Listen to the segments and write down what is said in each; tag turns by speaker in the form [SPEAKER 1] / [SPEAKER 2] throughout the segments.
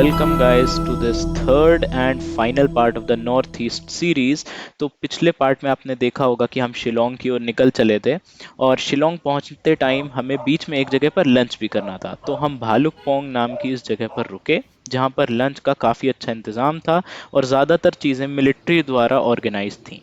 [SPEAKER 1] welcome guys to this third and final part of the North East series। तो पिछले part में आपने देखा होगा कि हम शिलोंग की ओर निकल चले थे और शिलोंग पहुंचते टाइम हमें बीच में एक जगह पर लंच भी करना था। तो हम भालुकपोंग नाम की इस जगह पर रुके जहां पर लंच का काफ़ी अच्छा इंतज़ाम था और ज़्यादातर चीज़ें मिलिट्री द्वारा ऑर्गेनाइज थीं।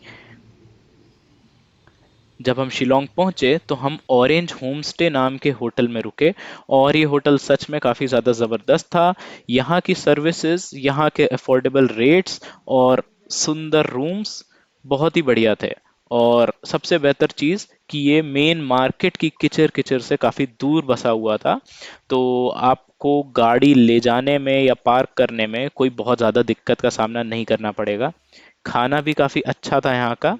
[SPEAKER 1] जब हम शिलोंग पहुंचे तो हम ऑरेंज होमस्टे नाम के होटल में रुके और ये होटल सच में काफ़ी ज़्यादा ज़बरदस्त था। यहाँ की सर्विसेज, यहाँ के अफोर्डेबल रेट्स और सुंदर रूम्स बहुत ही बढ़िया थे। और सबसे बेहतर चीज़ कि ये मेन मार्केट की किचर किचर से काफ़ी दूर बसा हुआ था। तो आपको गाड़ी ले जाने में या पार्क करने में कोई बहुत ज़्यादा दिक्कत का सामना नहीं करना पड़ेगा। खाना भी काफ़ी अच्छा था यहाँ का।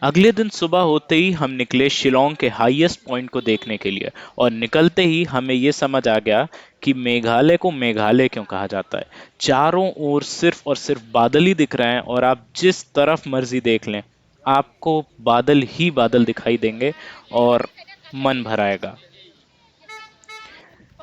[SPEAKER 1] अगले दिन सुबह होते ही हम निकले शिलोंग के हाईएस्ट पॉइंट को देखने के लिए और निकलते ही हमें ये समझ आ गया कि मेघालय को मेघालय क्यों कहा जाता है। चारों ओर सिर्फ और सिर्फ बादल ही दिख रहे हैं और आप जिस तरफ मर्जी देख लें आपको बादल ही बादल दिखाई देंगे और मन भर आएगा।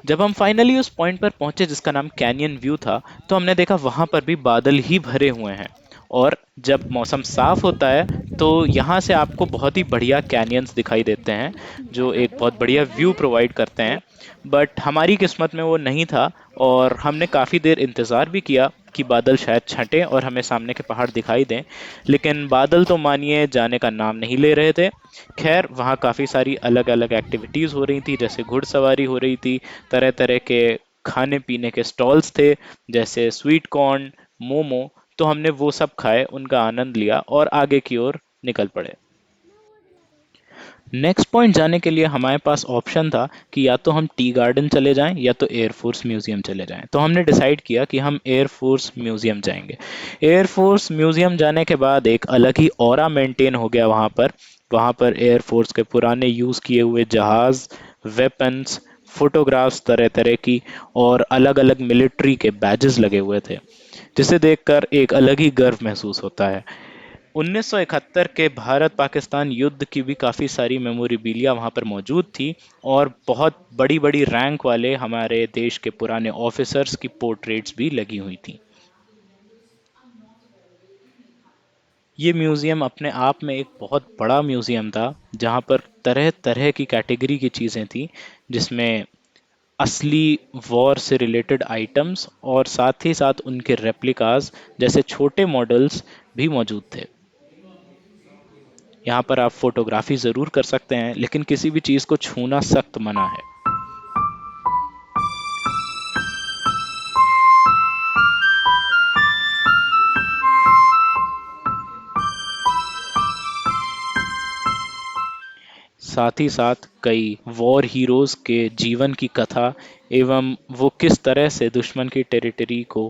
[SPEAKER 1] जब हम फाइनली उस पॉइंट पर पहुंचे जिसका नाम कैनियन व्यू था तो हमने देखा वहां पर भी बादल ही भरे हुए हैं। और जब मौसम साफ होता है तो यहाँ से आपको बहुत ही बढ़िया कैनियंस दिखाई देते हैं जो एक बहुत बढ़िया व्यू प्रोवाइड करते हैं। बट हमारी किस्मत में वो नहीं था और हमने काफ़ी देर इंतज़ार भी किया कि बादल शायद छंटे और हमें सामने के पहाड़ दिखाई दें, लेकिन बादल तो मानिए जाने का नाम नहीं ले रहे थे। खैर वहाँ काफ़ी सारी अलग अलग एक्टिविटीज़ हो रही थी, जैसे घुड़सवारी हो रही थी, तरह तरह के खाने पीने के स्टॉल्स थे जैसे स्वीट कॉर्न, मोमो। तो हमने वो सब खाए, उनका आनंद लिया और आगे की ओर निकल पड़े। नेक्स्ट पॉइंट जाने के लिए हमारे पास ऑप्शन था कि या तो हम टी गार्डन चले जाएं या तो एयरफोर्स म्यूजियम चले जाएं। तो हमने डिसाइड किया कि हम एयरफोर्स म्यूजियम जाएंगे। एयरफोर्स म्यूजियम जाने के बाद एक अलग ही ऑरा मेंटेन हो गया वहाँ पर। वहाँ पर एयरफोर्स के पुराने यूज़ किए हुए जहाज़, वेपन्स, फोटोग्राफ्स तरह तरह की और अलग अलग मिलिट्री के बैजेस लगे हुए थे जिसे देखकर एक अलग ही गर्व महसूस होता है। 1971 के भारत पाकिस्तान युद्ध की भी काफ़ी सारी मेमोरेबिलिया वहाँ पर मौजूद थी और बहुत बड़ी बड़ी रैंक वाले हमारे देश के पुराने ऑफिसर्स की पोर्ट्रेट्स भी लगी हुई थी। ये म्यूज़ियम अपने आप में एक बहुत बड़ा म्यूज़ियम था जहाँ पर तरह तरह की कैटेगरी की चीज़ें थी, जिसमें असली वॉर से रिलेटेड आइटम्स और साथ ही साथ उनके रेप्लिकास जैसे छोटे मॉडल्स भी मौजूद थे। यहाँ पर आप फोटोग्राफी ज़रूर कर सकते हैं लेकिन किसी भी चीज़ को छूना सख्त मना है। साथ ही साथ कई वॉर हीरोज के जीवन की कथा एवं वो किस तरह से दुश्मन की टेरिटरी को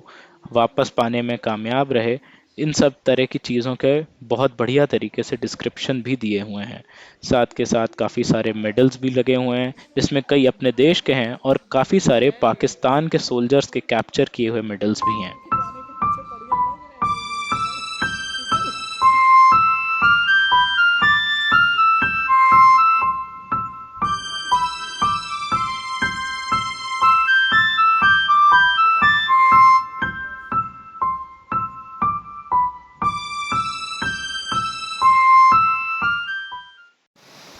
[SPEAKER 1] वापस पाने में कामयाब रहे, इन सब तरह की चीज़ों के बहुत बढ़िया तरीके से डिस्क्रिप्शन भी दिए हुए हैं। साथ के साथ काफ़ी सारे मेडल्स भी लगे हुए हैं जिसमें कई अपने देश के हैं और काफ़ी सारे पाकिस्तान के सोल्जर्स के कैप्चर किए हुए मेडल्स भी हैं।
[SPEAKER 2] के गाने के पीछे पड़ गया लग रहा है म्यूजिक यार। ठीक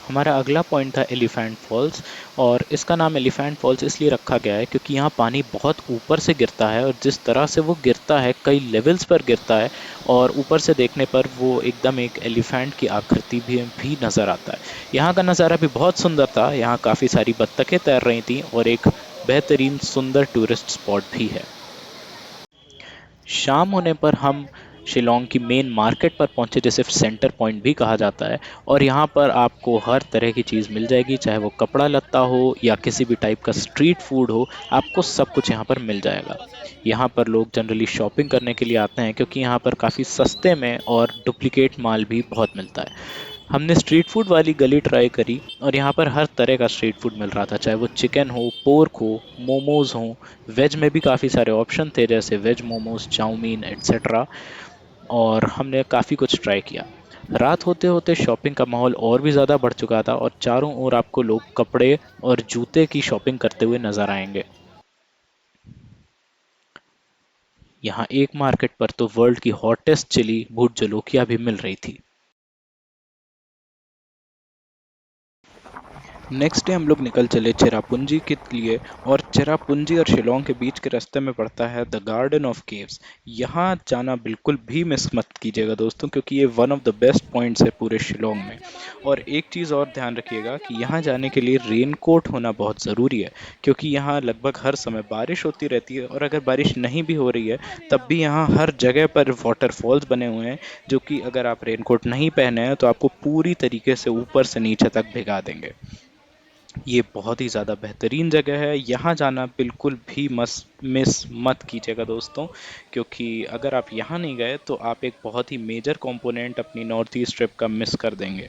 [SPEAKER 2] है।
[SPEAKER 1] हमारा अगला पॉइंट था एलिफेंट फॉल्स। और इसका नाम एलिफेंट फॉल्स इसलिए रखा गया है क्योंकि यहाँ पानी बहुत ऊपर से गिरता है और जिस तरह से वो गिरता है कई लेवल्स पर गिरता है और ऊपर से देखने पर वो एकदम एक एलिफेंट की आकृति भी नज़र आता है। यहाँ का नज़ारा भी बहुत सुंदर था। यहाँ काफ़ी सारी बत्तखें तैर रही थीं और एक बेहतरीन सुंदर टूरिस्ट स्पॉट भी है। शाम होने पर हम शिलोंग की मेन मार्केट पर पहुंचे जिसे सेंटर पॉइंट भी कहा जाता है। और यहाँ पर आपको हर तरह की चीज़ मिल जाएगी, चाहे वो कपड़ा लत्ता हो या किसी भी टाइप का स्ट्रीट फूड हो, आपको सब कुछ यहाँ पर मिल जाएगा। यहाँ पर लोग जनरली शॉपिंग करने के लिए आते हैं क्योंकि यहाँ पर काफ़ी सस्ते में और डुप्लीकेट माल भी बहुत मिलता है। हमने स्ट्रीट फूड वाली गली ट्राई करी और यहाँ पर हर तरह का स्ट्रीट फूड मिल रहा था, चाहे वो चिकन हो, पोर्क हो, मोमोज हो। वेज में भी काफ़ी सारे ऑप्शन थे जैसे वेज मोमोज, चाउमीन एट्सेट्रा। और हमने काफ़ी कुछ ट्राई किया। रात होते होते शॉपिंग का माहौल और भी ज़्यादा बढ़ चुका था और चारों ओर आपको लोग कपड़े और जूते की शॉपिंग करते हुए नजर आएंगे। यहाँ एक मार्केट पर तो वर्ल्ड की हॉटेस्ट चिली भूट जलोकिया भी मिल रही थी। नेक्स्ट डे हम लोग निकल चले चेरापूंजी के लिए। और चेरापूंजी और शिलोंग के बीच के रास्ते में पड़ता है द गार्डन ऑफ केव्स। यहाँ जाना बिल्कुल भी मिस मत कीजिएगा दोस्तों, क्योंकि ये one of the best points है पूरे शिलोंग में। और एक चीज़ और ध्यान रखिएगा कि यहाँ जाने के लिए रेनकोट होना बहुत ज़रूरी है, क्योंकि यहाँ लगभग हर समय बारिश होती रहती है। और अगर बारिश नहीं भी हो रही है तब भी यहाँ हर जगह पर वाटरफॉल्स बने हुए हैं, जो कि अगर आप रेनकोट नहीं पहने हैं तो आपको पूरी तरीके से ऊपर से नीचे तक भिगा देंगे। ये बहुत ही ज़्यादा बेहतरीन जगह है, यहाँ जाना बिल्कुल भी मस मिस मत कीजिएगा दोस्तों, क्योंकि अगर आप यहाँ नहीं गए तो आप एक बहुत ही मेजर कंपोनेंट अपनी नॉर्थ ईस्ट ट्रिप का मिस कर देंगे।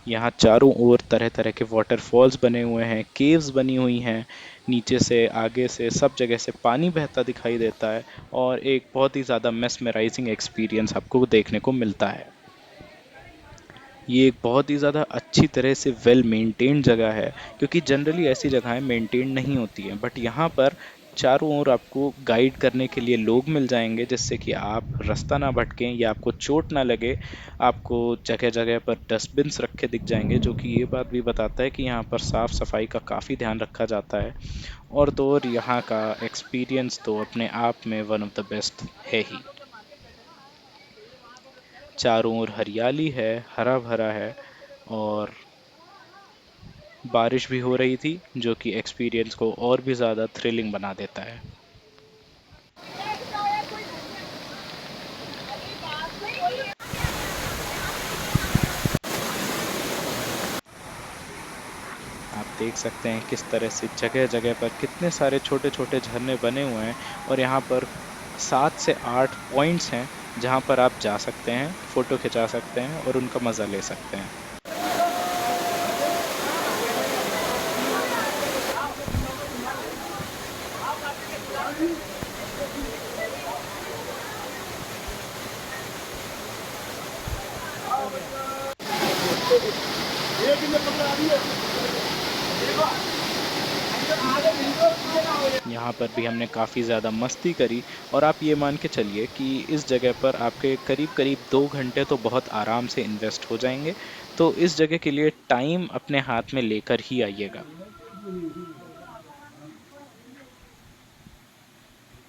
[SPEAKER 1] यहाँ चारों ओर तरह तरह के वाटरफॉल्स बने हुए हैं, केव्स बनी हुई हैं, नीचे से आगे से सब जगह से पानी बहता दिखाई देता है। और एक बहुत ही ज़्यादा मेस्मराइजिंग एक्सपीरियंस आपको देखने को मिलता है। ये एक बहुत ही ज़्यादा अच्छी तरह से वेल मेंटेन्ड जगह है, क्योंकि जनरली ऐसी जगहें मेंटेन नहीं होती हैं, बट यहाँ पर चारों ओर आपको गाइड करने के लिए लोग मिल जाएंगे, जिससे कि आप रास्ता ना भटकें या आपको चोट ना लगे। आपको जगह जगह पर डस्टबिन्स रखे दिख जाएंगे, जो कि ये बात भी बताता है कि यहाँ पर साफ़ सफाई का काफ़ी ध्यान रखा जाता है। और तो और यहाँ का एक्सपीरियंस तो अपने आप में वन ऑफ द बेस्ट है ही। चारों ओर हरियाली है, हरा भरा है, और बारिश भी हो रही थी, जो कि एक्सपीरियंस को और भी ज़्यादा थ्रिलिंग बना देता है। आप देख सकते हैं किस तरह से जगह जगह पर कितने सारे छोटे छोटे झरने बने हुए हैं। और यहाँ पर 7 से 8 पॉइंट्स हैं जहाँ पर आप जा सकते हैं, फ़ोटो खिंचा सकते हैं और उनका मज़ा ले सकते हैं। यहाँ पर भी हमने काफ़ी ज़्यादा मस्ती करी। और आप ये मान के चलिए कि इस जगह पर आपके करीब करीब 2 घंटे तो बहुत आराम से इन्वेस्ट हो जाएंगे। तो इस जगह के लिए टाइम अपने हाथ में लेकर ही आइएगा।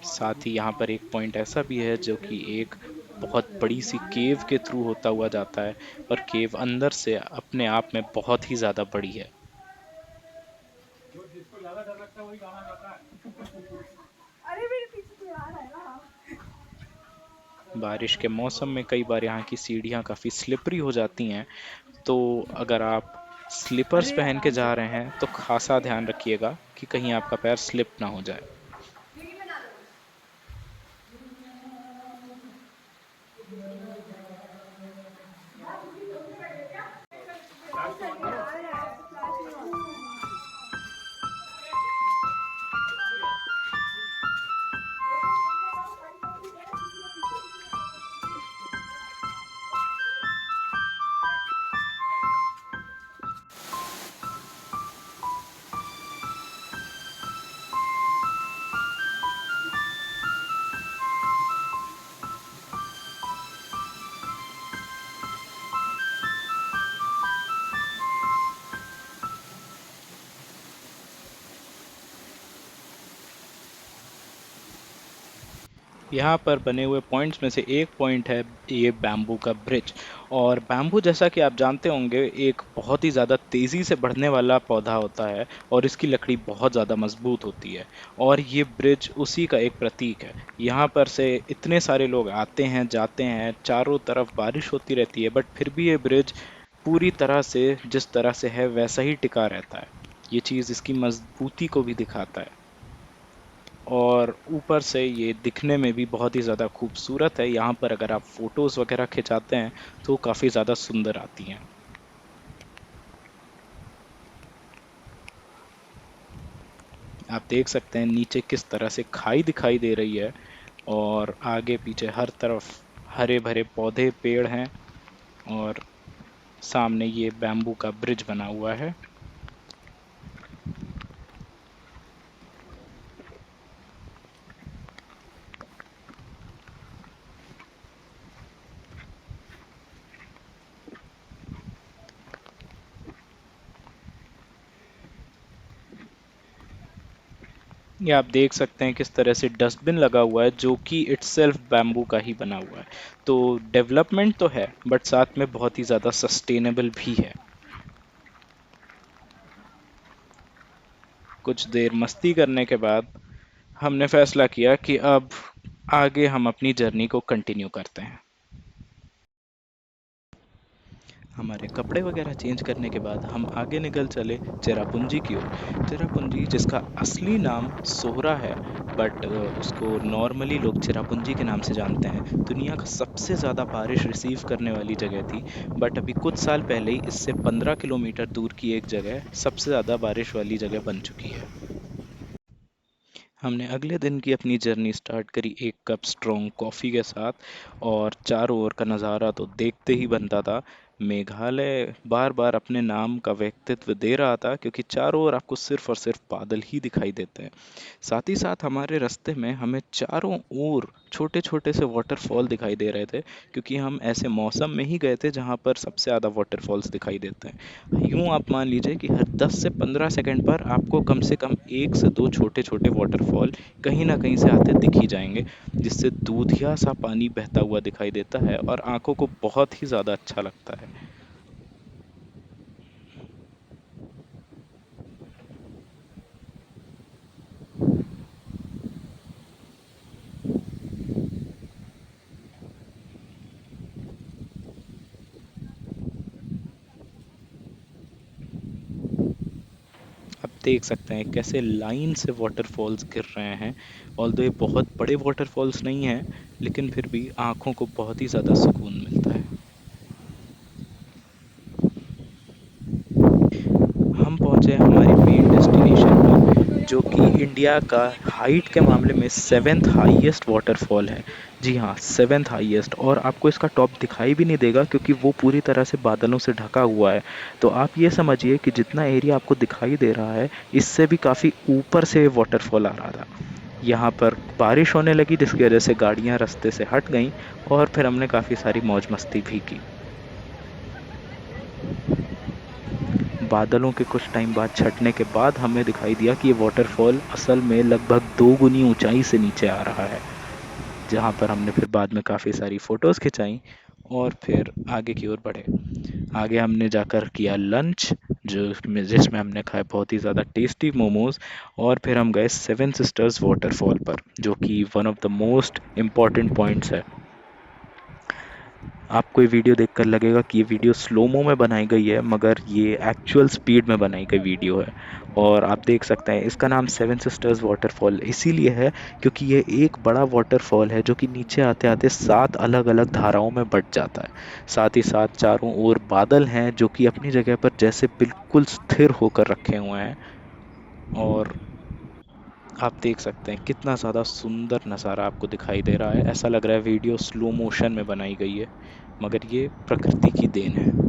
[SPEAKER 1] साथ ही यहाँ पर एक पॉइंट ऐसा भी है जो कि एक बहुत बड़ी सी केव के थ्रू होता हुआ जाता है। और केव अंदर से अपने आप में बहुत ही ज़्यादा बड़ी है।
[SPEAKER 2] अरे मेरे पीछे से आ रहा है ना।
[SPEAKER 1] बारिश के मौसम में कई बार यहाँ की सीढ़ियाँ काफ़ी स्लिपरी हो जाती हैं, तो अगर आप स्लीपर्स
[SPEAKER 2] अरे
[SPEAKER 1] पहन के
[SPEAKER 2] आराम से
[SPEAKER 1] जा रहे
[SPEAKER 2] चलो।
[SPEAKER 1] हैं तो खासा ध्यान रखिएगा कि कहीं आपका पैर स्लिप ना हो जाए। यहाँ पर बने हुए पॉइंट्स में से एक पॉइंट है ये बैम्बू का ब्रिज। और बैम्बू, जैसा कि आप जानते होंगे, एक बहुत ही ज़्यादा तेज़ी से बढ़ने वाला पौधा होता है और इसकी लकड़ी बहुत ज़्यादा मजबूत होती है। और ये ब्रिज उसी का एक प्रतीक है। यहाँ पर से इतने सारे लोग आते हैं जाते हैं, चारों तरफ बारिश होती रहती है, बट फिर भी ये ब्रिज पूरी तरह से जिस तरह से है वैसा ही टिका रहता है। ये चीज़ इसकी मजबूती को भी दिखाता है। और ऊपर से ये दिखने में भी बहुत ही ज़्यादा खूबसूरत है। यहाँ पर अगर आप फ़ोटोज़ वगैरह खिंचाते हैं तो काफ़ी ज़्यादा सुंदर आती हैं। आप देख सकते हैं नीचे किस तरह से खाई दिखाई दे रही है, और आगे पीछे हर तरफ हरे भरे पौधे पेड़ हैं। और सामने ये बैम्बू का ब्रिज बना हुआ है। ये आप देख सकते हैं किस तरह से डस्टबिन लगा हुआ है जो कि इटसेल्फ बैम्बू का ही बना हुआ है। तो डेवलपमेंट तो है बट साथ में बहुत ही ज़्यादा सस्टेनेबल भी है। कुछ देर मस्ती करने के बाद हमने फैसला किया कि अब आगे हम अपनी जर्नी को कंटिन्यू करते हैं। हमारे कपड़े वगैरह चेंज करने के बाद हम आगे निकल चले चेरापूंजी की ओर। चेरापूंजी जिसका असली नाम सोहरा है, बट उसको नॉर्मली लोग चेरापूंजी के नाम से जानते हैं। दुनिया का सबसे ज़्यादा बारिश रिसीव करने वाली जगह थी, बट अभी कुछ साल पहले ही इससे 15 किलोमीटर दूर की एक जगह सबसे ज़्यादा बारिश वाली जगह बन चुकी है। हमने अगले दिन की अपनी जर्नी स्टार्ट करी एक कप स्ट्रॉन्ग कॉफ़ी के साथ, और चारों ओर का नज़ारा तो देखते ही बनता था। मेघालय बार बार अपने नाम का व्यक्तित्व दे रहा था क्योंकि चारों ओर आपको सिर्फ और सिर्फ बादल ही दिखाई देते हैं। साथ ही साथ हमारे रास्ते में हमें चारों ओर छोटे छोटे से वाटरफॉल दिखाई दे रहे थे, क्योंकि हम ऐसे मौसम में ही गए थे जहाँ पर सबसे ज़्यादा वाटरफॉल्स दिखाई देते हैं। यूं आप मान लीजिए कि हर 10 से 15 सेकंड पर आपको कम से कम एक से दो छोटे छोटे वाटरफॉल कहीं ना कहीं से आते दिख ही जाएंगे, जिससे दूधिया सा पानी बहता हुआ दिखाई देता है और आंखों को बहुत ही ज़्यादा अच्छा लगता है। आप देख सकते हैं कैसे लाइन से वाटरफॉल्स गिर रहे हैं। ऑल्दो ये बहुत बड़े वाटरफॉल्स नहीं हैं, लेकिन फिर भी आंखों को बहुत ही ज़्यादा सुकून मिलता है। हम पहुंचे हमारी मेन डेस्टिनेशन पर, जो कि इंडिया का हाइट के मामले में सेवेंथ हाईएस्ट वाटरफॉल है। जी हाँ, सेवेंथ हाईएस्ट, और आपको इसका टॉप दिखाई भी नहीं देगा क्योंकि वो पूरी तरह से बादलों से ढका हुआ है। तो आप ये समझिए कि जितना एरिया आपको दिखाई दे रहा है, इससे भी काफ़ी ऊपर से वाटरफॉल आ रहा था। यहाँ पर बारिश होने लगी जिसकी वजह से गाड़ियाँ रास्ते से हट गईं, और फिर हमने काफ़ी सारी मौज मस्ती भी की। बादलों के कुछ टाइम बाद छटने के बाद हमें दिखाई दिया कि ये वाटरफॉल असल में लगभग 2 गुनी ऊंचाई से नीचे आ रहा है, जहाँ पर हमने फिर बाद में काफ़ी सारी फ़ोटोज़ खिंचाई और फिर आगे की ओर बढ़े। आगे हमने जाकर किया लंच, जिसमें हमने खाए बहुत ही ज़्यादा टेस्टी मोमोज़, और फिर हम गए सेवन सिस्टर्स वाटरफॉल पर, जो कि one of the most important points है। आपको ये वीडियो देखकर लगेगा कि ये वीडियो स्लोमो में बनाई गई है, मगर ये एक्चुअल स्पीड में बनाई गई वीडियो है। और आप देख सकते हैं इसका नाम सेवन सिस्टर्स वाटरफॉल इसीलिए है क्योंकि ये एक बड़ा वाटरफॉल है जो कि नीचे आते आते 7 अलग अलग धाराओं में बट जाता है। साथ ही साथ चारों ओर बादल हैं जो कि अपनी जगह पर जैसे बिल्कुल स्थिर होकर रखे हुए हैं। और आप देख सकते हैं कितना ज़्यादा सुंदर नज़ारा आपको दिखाई दे रहा है। ऐसा लग रहा है वीडियो स्लो मोशन में बनाई गई है, मगर ये प्रकृति की देन है।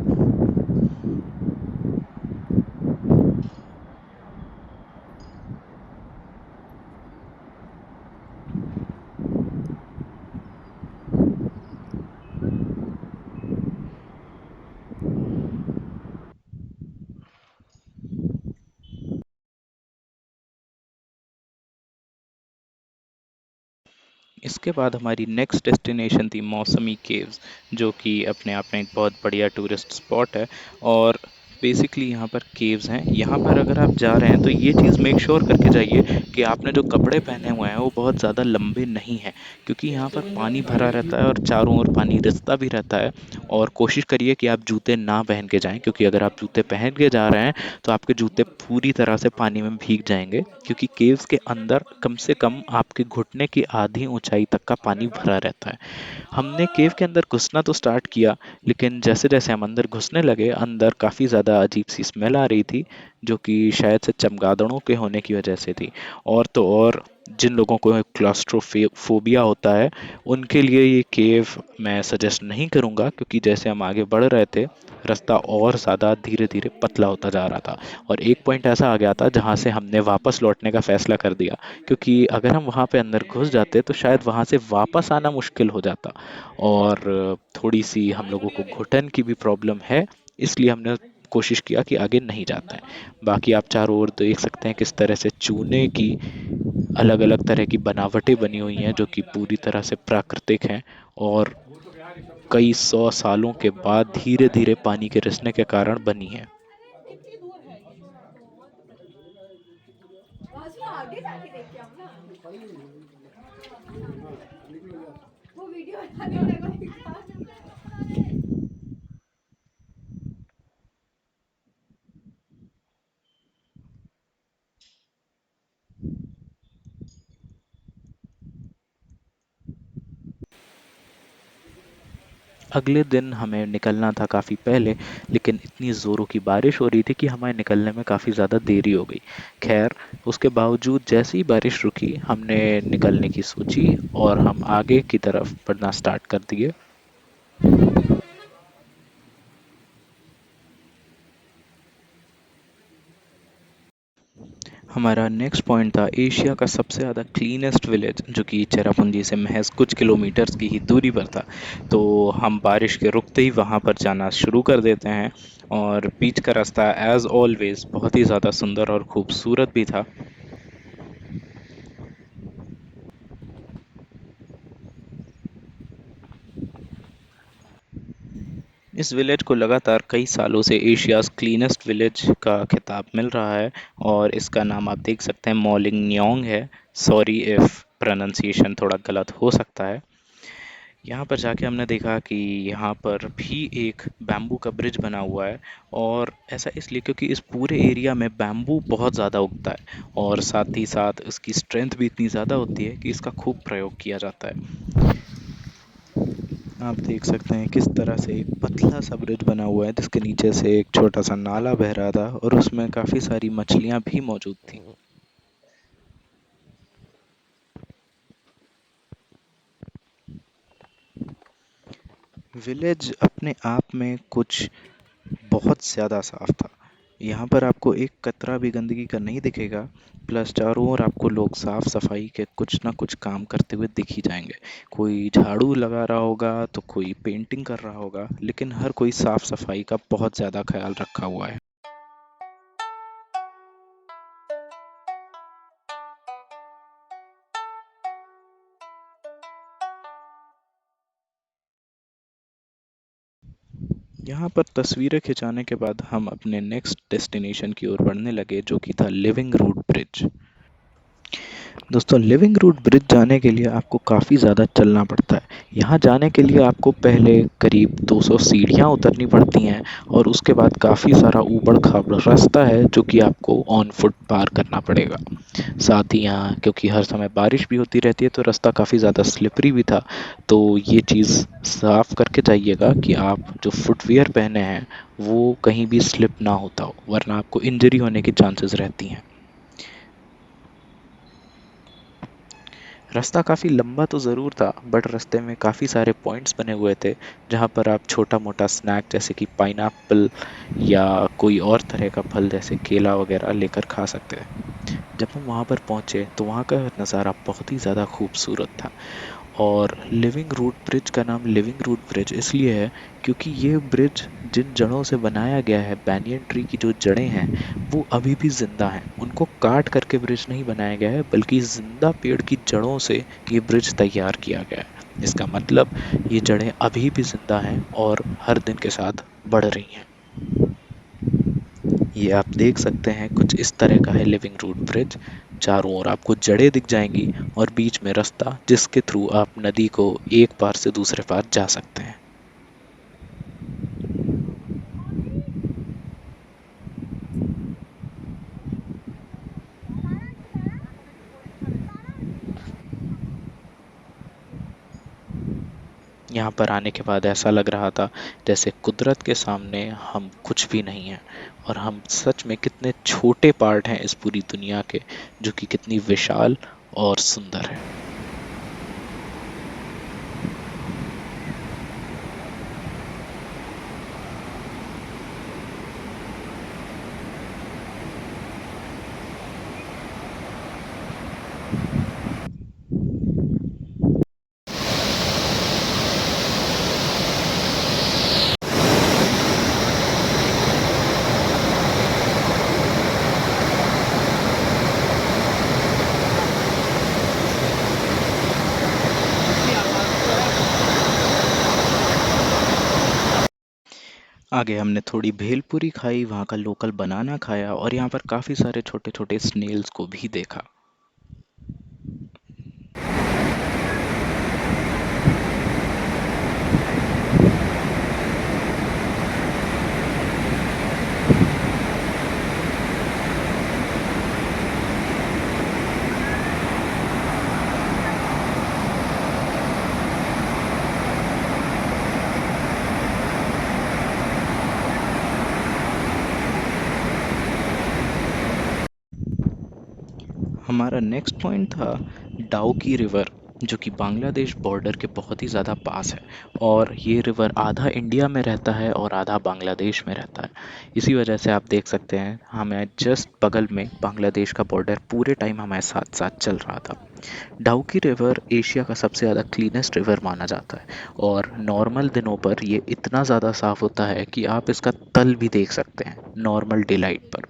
[SPEAKER 1] इसके बाद हमारी नेक्स्ट डेस्टिनेशन थी मौसमी केव्स, जो कि अपने आप में एक बहुत बढ़िया टूरिस्ट स्पॉट है। और बेसिकली यहाँ पर केव्स हैं। यहाँ पर अगर आप जा रहे हैं तो ये चीज़ मेक श्योर करके जाइए कि आपने जो कपड़े पहने हुए हैं वो बहुत ज़्यादा लंबे नहीं हैं, क्योंकि यहाँ पर पानी भरा रहता है और चारों ओर पानी रिसता भी रहता है। और कोशिश करिए कि आप जूते ना पहन के जाएं, क्योंकि अगर आप जूते पहन के जा रहे हैं तो आपके जूते पूरी तरह से पानी में भीग जाएंगे, क्योंकि केव्स के अंदर कम से कम आपके घुटने की आधी ऊंचाई तक का पानी भरा रहता है। हमने केव के अंदर घुसना तो स्टार्ट किया, लेकिन जैसे जैसे हम अंदर घुसने लगे, अंदर काफ़ी ज़्यादा अजीब सी स्मेल आ रही थी, जो कि शायद से चमगादड़ों के होने की वजह से थी। और तो और, जिन लोगों को क्लास्ट्रोफोबिया होता है उनके लिए ये केव मैं सजेस्ट नहीं करूँगा, क्योंकि जैसे हम आगे बढ़ रहे थे रास्ता और ज़्यादा धीरे धीरे पतला होता जा रहा था। और एक पॉइंट ऐसा आ गया था जहाँ से हमने वापस लौटने का फैसला कर दिया, क्योंकि अगर हम वहाँ पे अंदर घुस जाते तो शायद वहाँ से वापस आना मुश्किल हो जाता। और थोड़ी सी हम लोगों को घुटन की भी प्रॉब्लम है, इसलिए हमने कोशिश किया कि आगे नहीं जाते हैं। बाकी आप चारों ओर देख सकते हैं किस तरह से चूने की अलग अलग तरह की बनावटें बनी हुई हैं जो कि पूरी तरह से प्राकृतिक हैं और कई सौ सालों के बाद धीरे धीरे पानी के रिसने के कारण बनी है।
[SPEAKER 2] कितनी दूर है ये? राजू आगे जाके देख के आओ ना। वो वीडियो बनाने लगेगा।
[SPEAKER 1] अगले दिन हमें निकलना था काफ़ी पहले, लेकिन इतनी ज़ोरों की बारिश हो रही थी कि हमें निकलने में काफ़ी ज़्यादा देरी हो गई। खैर, उसके बावजूद जैसे ही बारिश रुकी हमने निकलने की सोची और हम आगे की तरफ बढ़ना स्टार्ट कर दिए। हमारा नेक्स्ट पॉइंट था एशिया का सबसे ज़्यादा क्लीनेस्ट विलेज, जो कि चेरापूंजी से महज कुछ किलोमीटर्स की ही दूरी पर था। तो हम बारिश के रुकते ही वहाँ पर जाना शुरू कर देते हैं और बीच का रास्ता एज़ ऑलवेज़ बहुत ही ज़्यादा सुंदर और खूबसूरत भी था। इस विलेज को लगातार कई सालों से एशियाज़ क्लीनेस्ट विलेज का खिताब मिल रहा है और इसका नाम आप देख सकते हैं मॉलिंग न्योंग है। सॉरी इफ़ प्रोनाउंसिएशन थोड़ा गलत हो सकता है। यहाँ पर जाके हमने देखा कि यहाँ पर भी एक बैम्बू का ब्रिज बना हुआ है और ऐसा इसलिए क्योंकि इस पूरे एरिया में बैम्बू बहुत ज़्यादा उगता है और साथ ही साथ इसकी स्ट्रेंथ भी इतनी ज़्यादा होती है कि इसका खूब प्रयोग किया जाता है। आप देख सकते हैं किस तरह से एक पतला सा ब्रिज बना हुआ है जिसके नीचे से एक छोटा सा नाला बह रहा था और उसमें काफ़ी सारी मछलियाँ भी मौजूद थी। विलेज अपने आप में कुछ बहुत ज़्यादा साफ था। यहाँ पर आपको एक कतरा भी गंदगी का नहीं दिखेगा। प्लस चारों ओर आपको लोग साफ सफाई के कुछ ना कुछ काम करते हुए दिख ही जाएंगे। कोई झाड़ू लगा रहा होगा तो कोई पेंटिंग कर रहा होगा, लेकिन हर कोई साफ सफाई का बहुत ज़्यादा ख्याल रखा हुआ है। यहाँ पर तस्वीरें खिंचाने के बाद हम अपने नेक्स्ट डेस्टिनेशन की ओर बढ़ने लगे, जो कि था लिविंग रूट ब्रिज। दोस्तों, लिविंग रूट ब्रिज जाने के लिए आपको काफ़ी ज़्यादा चलना पड़ता है। यहाँ जाने के लिए आपको पहले करीब 200 सीढ़ियाँ उतरनी पड़ती हैं और उसके बाद काफ़ी सारा ऊबड़-खाबड़ रास्ता है जो कि आपको ऑन फुट पार करना पड़ेगा। साथ ही यहाँ क्योंकि हर समय बारिश भी होती रहती है तो रास्ता काफ़ी ज़्यादा स्लिपरी भी था। तो ये चीज़ साफ़ करके जाइएगा कि आप जो फुटवियर पहने हैं वो कहीं भी स्लिप ना होता हो, वरना आपको इंजरी होने की चांसेस रहती हैं। रास्ता काफ़ी लंबा तो ज़रूर था, बट रास्ते में काफ़ी सारे पॉइंट्स बने हुए थे जहाँ पर आप छोटा मोटा स्नैक जैसे कि पाइनएप्पल या कोई और तरह का फल जैसे केला वगैरह लेकर खा सकते थे। जब हम वहाँ पर पहुँचे तो वहाँ का नज़ारा बहुत ही ज़्यादा खूबसूरत था और लिविंग रूट ब्रिज का नाम लिविंग रूट ब्रिज इसलिए है क्योंकि ये ब्रिज जिन जड़ों से बनाया गया है, बैनियन ट्री की जो जड़ें हैं वो अभी भी ज़िंदा हैं। उनको काट करके ब्रिज नहीं बनाया गया है, बल्कि ज़िंदा पेड़ की जड़ों से ये ब्रिज तैयार किया गया है। इसका मतलब ये जड़ें अभी भी ज़िंदा हैं और हर दिन के साथ बढ़ रही हैं। ये आप देख सकते हैं कुछ इस तरह का है लिविंग रूट ब्रिज। चारों ओर आपको जड़ें दिख जाएंगी और बीच में रास्ता जिसके थ्रू आप नदी को एक पार से दूसरे पार जा सकते हैं। यहाँ पर आने के बाद ऐसा लग रहा था जैसे कुदरत के सामने हम कुछ भी नहीं हैं और हम सच में कितने छोटे पार्ट हैं इस पूरी दुनिया के, जो कि कितनी विशाल और सुंदर है। आगे हमने थोड़ी भेलपुरी खाई, वहाँ का लोकल बनाना खाया और यहाँ पर काफ़ी सारे छोटे छोटे स्नेल्स को भी देखा। हमारा नेक्स्ट पॉइंट था डाउकी रिवर, जो कि बांग्लादेश बॉर्डर के बहुत ही ज़्यादा पास है। और ये रिवर आधा इंडिया में रहता है और आधा बांग्लादेश में रहता है। इसी वजह से आप देख सकते हैं हमें जस्ट बगल में बांग्लादेश का बॉर्डर पूरे टाइम हमारे साथ साथ चल रहा था। डाउकी रिवर एशिया का सबसे ज़्यादा क्लीनेस्ट रिवर माना जाता है और नॉर्मल दिनों पर ये इतना ज़्यादा साफ़ होता है कि आप इसका तल भी देख सकते हैं नॉर्मल डे लाइट पर।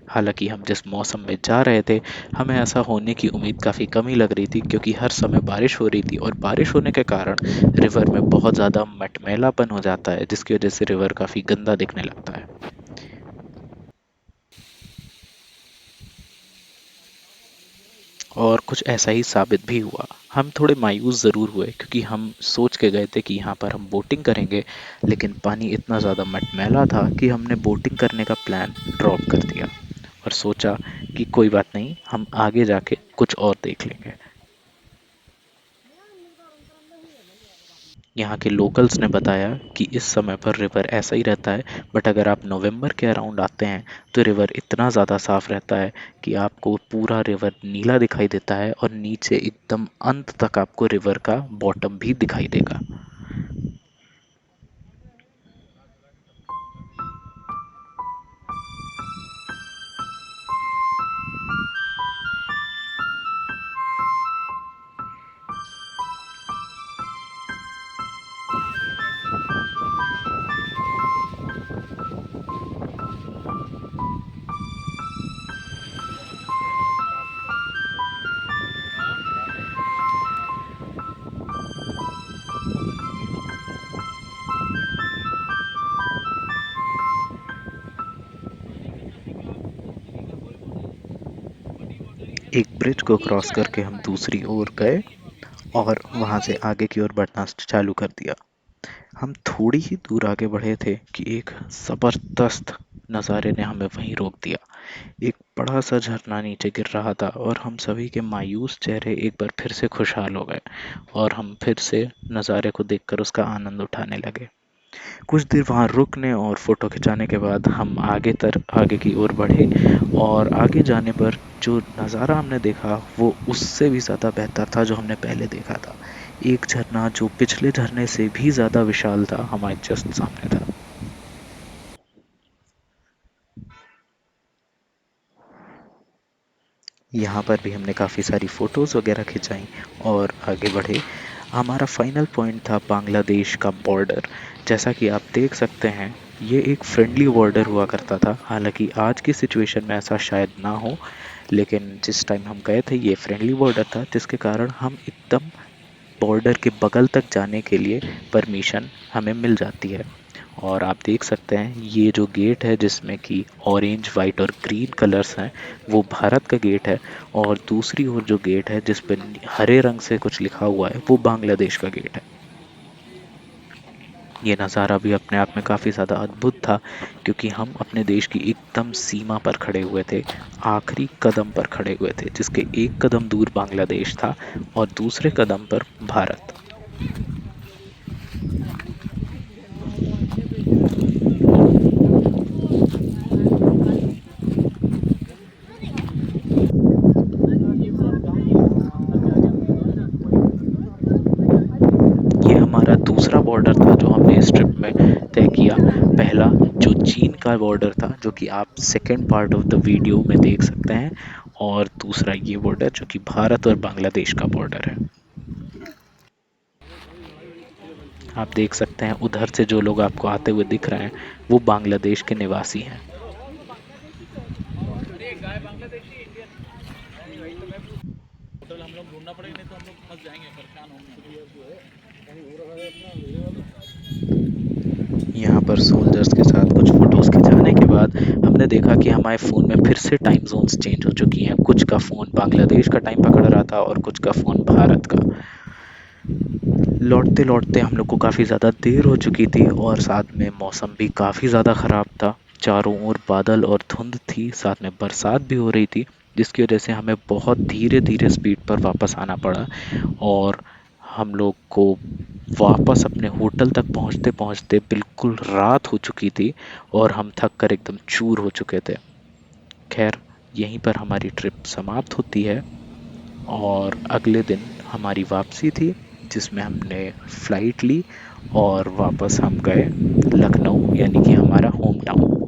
[SPEAKER 1] हालांकि हम जिस मौसम में जा रहे थे, हमें ऐसा होने की उम्मीद काफ़ी कम ही लग रही थी, क्योंकि हर समय बारिश हो रही थी और बारिश होने के कारण रिवर में बहुत ज़्यादा मटमैलापन हो जाता है, जिसकी वजह से रिवर काफ़ी गंदा दिखने लगता है। और कुछ ऐसा ही साबित भी हुआ। हम थोड़े मायूस ज़रूर हुए, क्योंकि हम सोच के गए थे कि यहाँ पर हम बोटिंग करेंगे, लेकिन पानी इतना ज़्यादा मटमैला था कि हमने बोटिंग करने का प्लान ड्रॉप कर दिया और सोचा कि कोई बात नहीं, हम आगे जाके कुछ और देख लेंगे। यहाँ के लोकल्स ने बताया कि इस समय पर रिवर ऐसा ही रहता है, बट अगर आप नवंबर के अराउंड आते हैं तो रिवर इतना ज़्यादा साफ़ रहता है कि आपको पूरा रिवर नीला दिखाई देता है और नीचे एकदम अंत तक आपको रिवर का बॉटम भी दिखाई देगा। एक ब्रिज को क्रॉस करके हम दूसरी ओर गए और वहाँ से आगे की ओर बढ़ना चालू कर दिया। हम थोड़ी ही दूर आगे बढ़े थे कि एक ज़बरदस्त नज़ारे ने हमें वहीं रोक दिया। एक बड़ा सा झरना नीचे गिर रहा था और हम सभी के मायूस चेहरे एक बार फिर से खुशहाल हो गए और हम फिर से नज़ारे को देखकर उसका आनंद उठाने लगे। कुछ देर वहाँ रुकने और फ़ोटो खिंचाने के बाद हम आगे की ओर बढ़े और आगे जाने पर जो नज़ारा हमने देखा वो उससे भी ज़्यादा बेहतर था जो हमने पहले देखा था। एक झरना जो पिछले झरने से भी ज़्यादा विशाल था, हमारे जस्ट सामने था। यहाँ पर भी हमने काफ़ी सारी फ़ोटोज़ वगैरह खिंचाई और आगे बढ़े। हमारा फाइनल पॉइंट था बांग्लादेश का बॉर्डर। जैसा कि आप देख सकते हैं, ये एक फ्रेंडली बॉर्डर हुआ करता था। हालांकि आज की सिचुएशन में ऐसा शायद ना हो, लेकिन जिस टाइम हम गए थे ये फ्रेंडली बॉर्डर था, जिसके कारण हम एकदम बॉर्डर के बगल तक जाने के लिए परमिशन हमें मिल जाती है। और आप देख सकते हैं ये जो गेट है जिसमें कि ऑरेंज वाइट और ग्रीन कलर्स हैं, वो भारत का गेट है। और दूसरी ओर जो गेट है जिस पर हरे रंग से कुछ लिखा हुआ है, वो बांग्लादेश का गेट है। ये नज़ारा भी अपने आप में काफ़ी ज़्यादा अद्भुत था, क्योंकि हम अपने देश की एकदम सीमा पर खड़े हुए थे, आखिरी कदम पर खड़े हुए थे, जिसके एक कदम दूर बांग्लादेश था और दूसरे कदम पर भारत। ये हमारा दूसरा बॉर्डर था जो हमने इस ट्रिप में तय किया। पहला जो चीन का बॉर्डर था, जो कि आप second part of the video में देख सकते हैं, और दूसरा ये बॉर्डर जो कि भारत और बांग्लादेश का बॉर्डर है। आप देख सकते हैं उधर से जो लोग आपको आते हुए दिख रहे हैं, वो बांग्लादेश के निवासी हैं। यहाँ पर सोल्जर्स के साथ कुछ फोटोज़ खिंचाने के बाद हमने देखा कि हमारे फ़ोन में फिर से टाइम ज़ोन्स चेंज हो चुकी हैं। कुछ का फ़ोन बांग्लादेश का टाइम पकड़ रहा था और कुछ का फ़ोन भारत का। लौटते लौटते हम लोग को काफ़ी ज़्यादा देर हो चुकी थी और साथ में मौसम भी काफ़ी ज़्यादा ख़राब था। चारों ओर बादल और धुंध थी, साथ में बरसात भी हो रही थी, जिसकी वजह से हमें बहुत धीरे धीरे स्पीड पर वापस आना पड़ा। और हम लोग को वापस अपने होटल तक पहुंचते पहुंचते बिल्कुल रात हो चुकी थी और हम थक कर एकदम चूर हो चुके थे। खैर, यहीं पर हमारी ट्रिप समाप्त होती है और अगले दिन हमारी वापसी थी, जिसमें हमने फ़्लाइट ली और वापस हम गए लखनऊ, यानी कि हमारा होम टाउन।